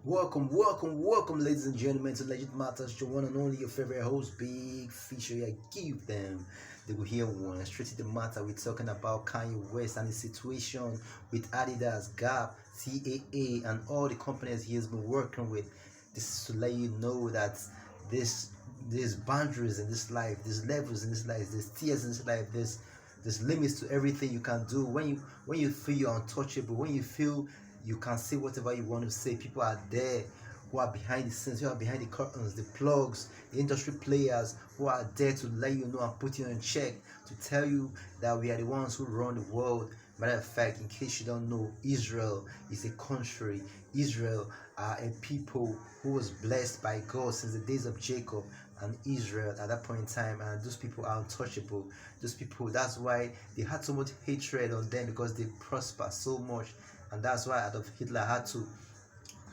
Welcome, ladies and gentlemen, to Legit Matters, your one and only, your favorite host, Big Fisher. I give them. They will hear one. Straight to the matter, we're talking about Kanye West and the situation with Adidas, Gap, CAA, and all the companies he has been working with. This is to let you know that this there's boundaries in this life, there's levels in this life, there's tiers in this life, there's limits to everything you can do. When you feel you're untouchable, when you feel you can say whatever you want to say, people are there who are behind the scenes, who are behind the curtains, the plugs, the industry players who are there to let you know and put you in check, to tell you that we are the ones who run the world. Matter of fact, in case you don't know, Israel is a country. Israel are a people who was blessed by God since the days of Jacob and Israel at that point in time, and those people are untouchable. Those people, that's why they had so much hatred on them, because they prosper so much, and that's why Adolf Hitler had to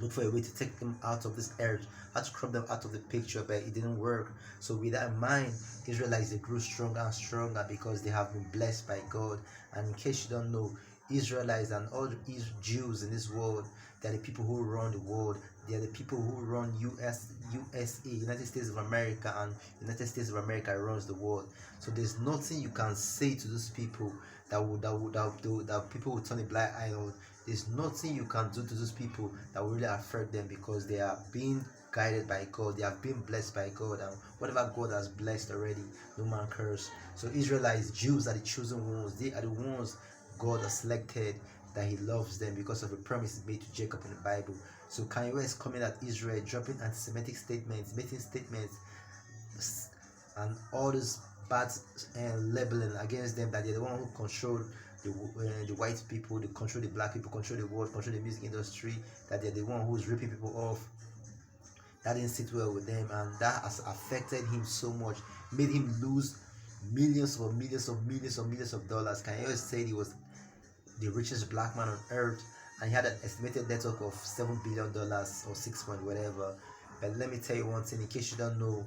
look for a way to take them out of this earth, had to crop them out of the picture, but it didn't work. So with that in mind, Israelites, they grew stronger and stronger because they have been blessed by God. And in case you don't know, Israelites and all the Jews in this world, they're the people who run the world. They are the people who run USA, United States of America, and United States of America runs the world. So there's nothing you can say to those people that people will turn a blind eye on. There's nothing you can do to those people that will really affect them, because they are being guided by God. They have been blessed by God, and whatever God has blessed already, no man curse. So Israelites, Jews are the chosen ones. They are the ones God has selected, that He loves them because of the promise made to Jacob in the Bible. So Kanye West coming at Israel, dropping anti-Semitic statements, making statements, and all this bad labeling against them, that they're the one who control the white people, they control the black people, control the world, control the music industry, that they're the one who's ripping people off. That didn't sit well with them, and that has affected him so much, made him lose millions of dollars. Kanye West said he was the richest black man on earth, and he had an estimated net worth of $7 billion or 6 point whatever. But let me tell you one thing, in case you don't know,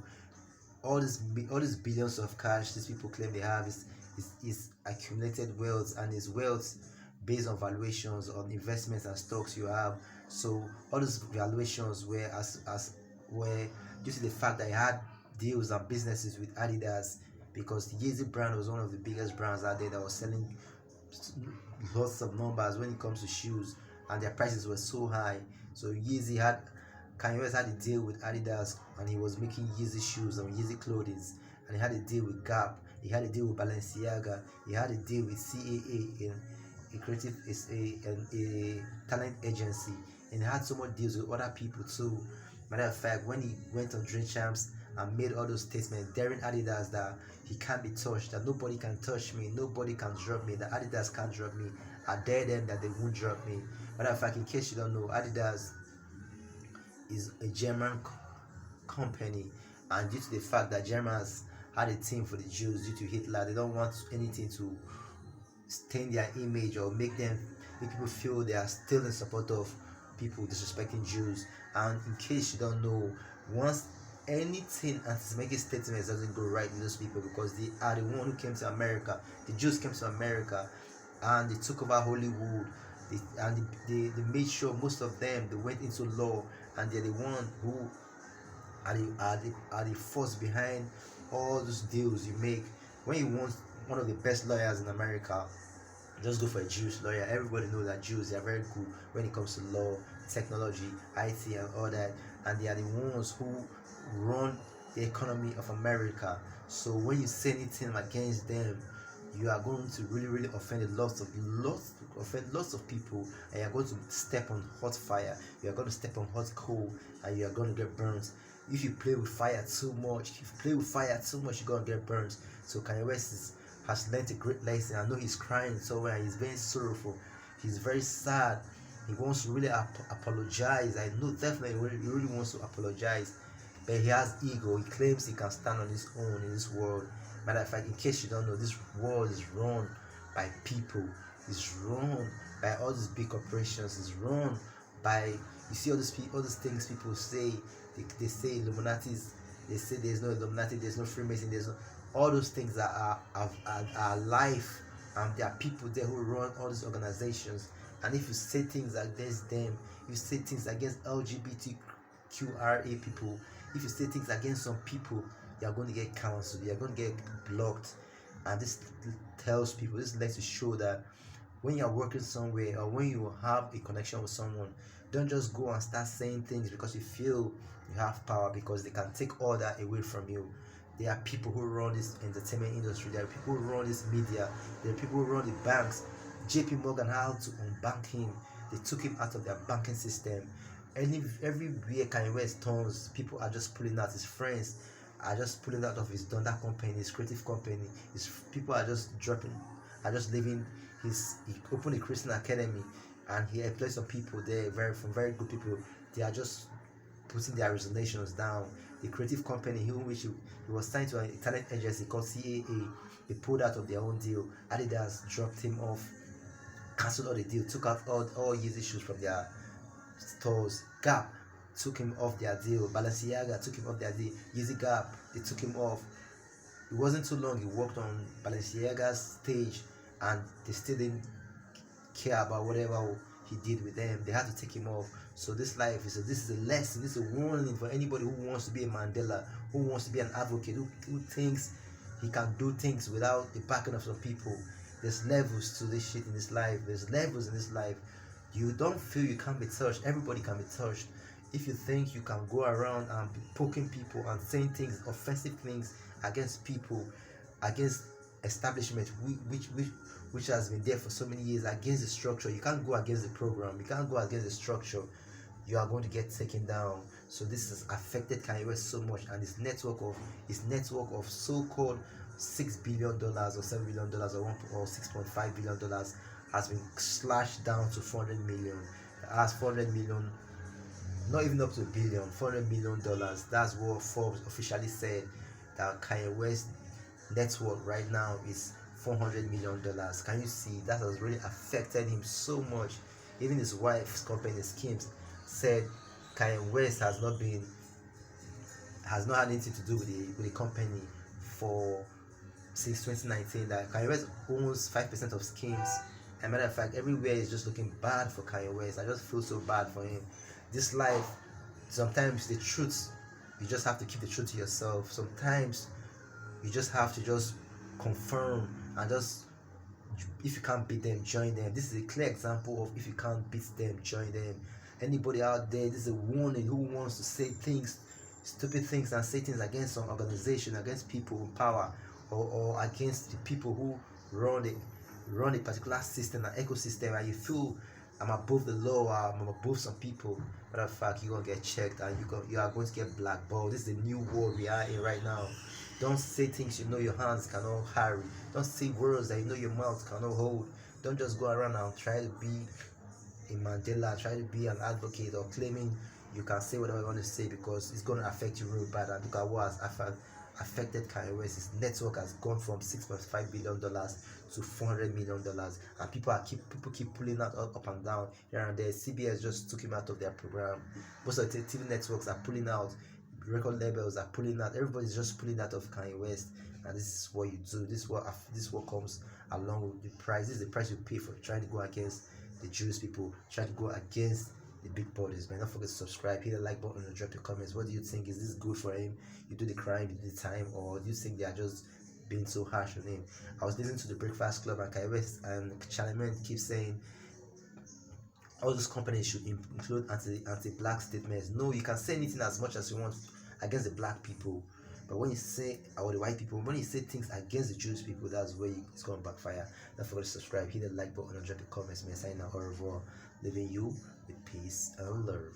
all these billions of cash these people claim they have is accumulated wealth, and is wealth based on valuations on investments and stocks you have. So all those valuations were as were due to the fact that he had deals and businesses with Adidas, because the Yeezy brand was one of the biggest brands out there that was selling lots of numbers when it comes to shoes, and their prices were so high. So Kanye West had a deal with Adidas, and he was making Yeezy shoes and Yeezy clothing, and he had a deal with Gap, he had a deal with Balenciaga, he had a deal with CAA in a creative is a talent agency, and he had so much deals with other people too. Matter of fact, when he went on Drink Champs and made all those statements daring Adidas that he can't be touched, that nobody can touch me, nobody can drop me, that Adidas can't drop me, I dare them that they won't drop me. Matter of fact, in case you don't know, Adidas is a German company, and due to the fact that Germans had a team for the Jews due to Hitler, they don't want anything to stain their image or make people feel they are still in support of people disrespecting Jews. And in case you don't know, once anything anti-Semitic statements doesn't go right with those people, because they are the one who came to America, the Jews came to America, and they took over Hollywood. They made sure most of them, they went into law, and they're the one who are the force behind all those deals you make. When you want one of the best lawyers in America, just go for a Jewish lawyer. Everybody knows that Jews are very good when it comes to law, technology, IT, and all that, and they are the ones who run the economy of America. So when you say anything against them, you are going to really offend lots of people, and you are going to step on hot fire, you are going to step on hot coal, and you are going to get burnt. If you play with fire too much, you're going to get burnt. So Kanye West has learned a great lesson. I know he's crying somewhere, he's very sorrowful, he's very sad, he wants to really apologize. I know definitely he really wants to apologize, but he has ego. He claims he can stand on his own in this world. Matter of fact, in case you don't know, this world is run by people. It's run by all these big corporations. It's run by, you see all these things people say. They say Illuminati's. They say there's no Illuminati, there's no Freemason, there's no, all those things are life. There are people there who run all these organizations, And if you say things against them, you say things against LGBTQRA people, if you say things against some people, you are going to get cancelled, you are going to get blocked. And this tells people, this lets you show that when you're working somewhere or when you have a connection with someone, don't just go and start saying things because you feel you have power, because they can take all that away from you. There are people who run this entertainment industry, there are people who run this media, there are people who run the banks. JP Morgan had to unbank him. They took him out of their banking system. Everywhere Kanye West turns, people are just pulling out. His friends are just pulling out of his Donda company, his creative company. His people are just dropping, are just leaving. He opened a Christian academy, and he employed some people there, very good people. They are just putting their resignations down. The creative company which he was signed to an talent agency called CAA, they pulled out of their own deal. Adidas dropped him off, cancelled all the deal, took out all Yeezy shoes from their stores. Gap took him off their deal. Balenciaga took him off their deal. Yeezy Gap, they took him off. It wasn't too long he worked on Balenciaga's stage, and they still didn't care about whatever he did with them. They had to take him off. So this is a lesson, this is a warning for anybody who wants to be a Mandela, who wants to be an advocate, who thinks he can do things without the backing of some people. There's levels to this shit in this life. There's levels in this life. You don't feel you can't be touched. Everybody can be touched. If you think you can go around and be poking people and saying things, offensive things against people, against establishment which has been there for so many years, against the structure, you can't go against the program, you can't go against the structure, you are going to get taken down. So this has affected Kanye West so much, and his network of so-called $6 billion or $7 billion or $6.5 billion has been slashed down to 400 million. As 400 million, not even up to a billion, $400 million. That's what Forbes officially said, that Kanye West net worth right now is $400 million. Can you see that has really affected him so much? Even his wife's company Skims said Kanye West has not had anything to do with the company since 2019. That Kanye West owns 5% of Skims. As a matter of fact, everywhere is just looking bad for Kanye West. I just feel so bad for him. This life, sometimes the truth, you just have to keep the truth to yourself. Sometimes you just have to just confirm, and just, if you can't beat them, join them. This is a clear example of, if you can't beat them, join them. Anybody out there, this is a warning, who wants to say things, stupid things, and say things against some organization, against people in power, or against the people who run a particular system, an ecosystem, and you feel I'm above the law, I'm above some people. Matter of fact, you're gonna get checked, and you are going to get blackballed. This is the new world we are in right now. Don't say things you know your hands cannot carry. Don't say words that you know your mouth cannot hold. Don't just go around and try to be a Mandela, try to be an advocate, or claiming you can say whatever you want to say, because it's going to affect you real bad. And look at what has affected Kanye West. His network has gone from $6.5 billion to $400 million, and people keep pulling out up and down here and there. CBS just took him out of their program. Most of the TV networks are pulling out. Record labels are pulling out. Everybody's just pulling out of Kanye West, and this is what you do. This is what comes along with the price. This is the price you pay for trying to go against the Jewish people, trying to go against the big bodies. Man, don't forget to subscribe, hit the like button, and drop your comments. What do you think? Is this good for him? You do the crime, you do the time, or do you think they are just being so harsh on him? I was listening to the Breakfast Club, and Kanye West and Charlemagne keep saying all those companies should include anti-black statements. No, you can say anything as much as you want against the black people, but when you say, or the white people, when you say things against the Jewish people, that's where it's going to backfire. Don't forget to subscribe, hit the like button, and drop the comments. Me signing out. Au revoir, leaving you with peace and love.